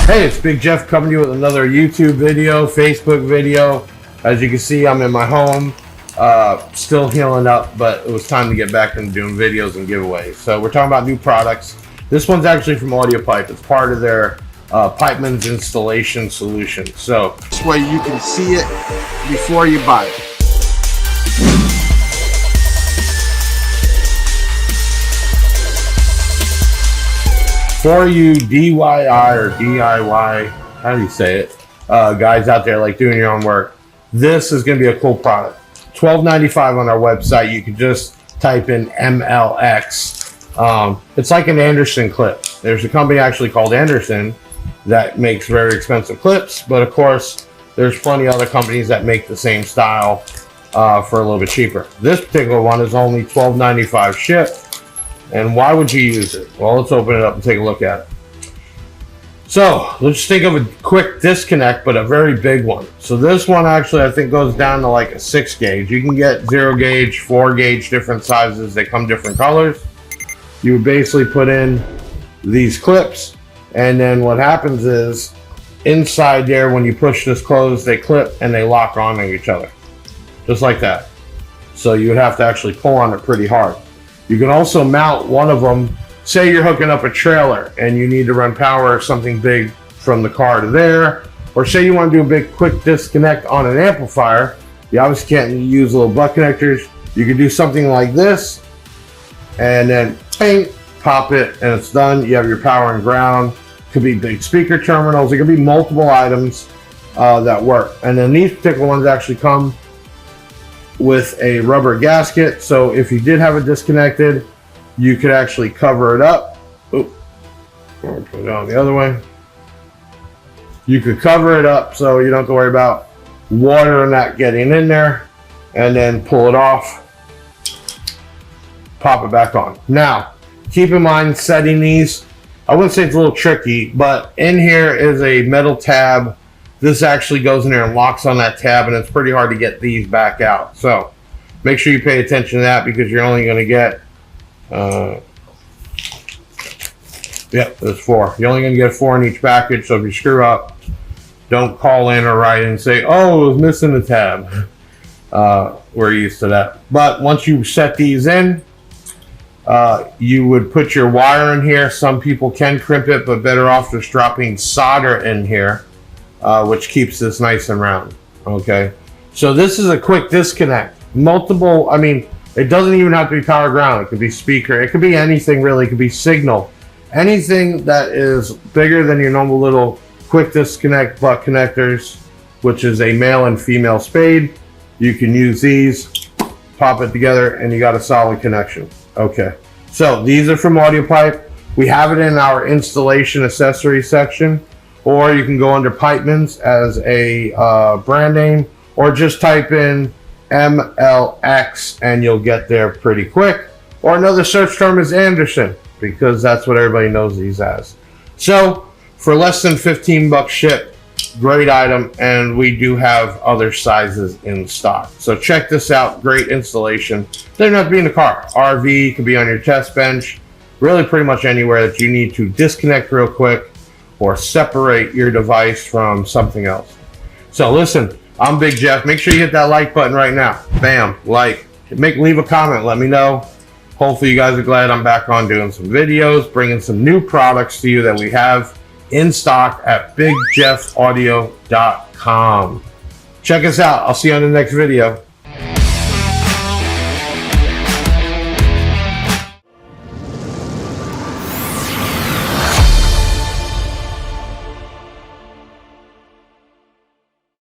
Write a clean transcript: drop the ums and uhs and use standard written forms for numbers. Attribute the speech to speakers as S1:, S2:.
S1: Hey, it's Big Jeff coming to you with another YouTube video, Facebook video. As you can see, I'm in my home, still healing up, but it was time to get back into doing videos and giveaways. So we're talking about new products. This one's actually from Audiopipe. It's part of their Pipeman's installation solution. So this way you can see it before you buy it. For you DIY or DIY, how do you say it, guys out there like doing your own work, this is going to be a cool product. $12.95 on our website. You can just type in MLX. It's like an Anderson clip. There's a company actually called Anderson that makes very expensive clips, but of course there's plenty of other companies that make the same style for a little bit cheaper. This particular one is only $12.95 shipped. And why would you use it? Well, let's open it up and take a look at it. So let's think of a quick disconnect, but a very big one. So this one actually I think goes down to like a 6 gauge. You can get 0 gauge, 4 gauge, different sizes. They come different colors. You would basically put in these clips, and then what happens is inside there, when you push this closed, they clip and they lock onto each other, just like that. So you would have to actually pull on it pretty hard. You can also mount one of them. Say you're hooking up a trailer and you need to run power or something big from the car to there, or say you want to do a big quick disconnect on an amplifier. You obviously can't use little butt connectors. You can do something like this and then bang, pop it and it's done. You have your power and ground. Could be big speaker terminals. It could be multiple items that work. And then these particular ones actually come with a rubber gasket, so if you did have it disconnected, you could actually cover it up. Oop, put it down the other way. You could cover it up so you don't have to worry about water not getting in there, and then pull it off, pop it back on. Now, keep in mind setting these, I wouldn't say it's a little tricky, but in here is a metal tab. This actually goes in there and locks on that tab, and it's pretty hard to get these back out. So make sure you pay attention to that, because you're only going to get, there's 4. You're only going to get 4 in each package. So if you screw up, don't call in or write in and say, oh, it was missing the tab. We're used to that. But once you set these in, you would put your wire in here. Some people can crimp it, but better off just dropping solder in here. Which keeps this nice and round. Okay, so this is a quick disconnect. Multiple, I mean, it doesn't even have to be power ground. It could be speaker. It could be anything really. It could be signal. Anything that is bigger than your normal little quick disconnect butt connectors, which is a male and female spade. You can use these, pop it together, and you got a solid connection. Okay, so these are from Audiopipe. We have it in our installation accessory section. Or you can go under Pipeman's as a brand name, or just type in MLX and you'll get there pretty quick. Or another search term is Anderson, because that's what everybody knows these as. So for less than 15 bucks ship, great item, and we do have other sizes in stock. So check this out, great installation. Doesn't have to be in the car. RV, could be on your test bench, really pretty much anywhere that you need to disconnect real quick or separate your device from something else. So listen, I'm Big Jeff. Make sure you hit that like button right now. Bam, like. Leave a comment, let me know. Hopefully you guys are glad I'm back on doing some videos, bringing some new products to you that we have in stock at bigjeffaudio.com. Check us out. I'll see you on the next video.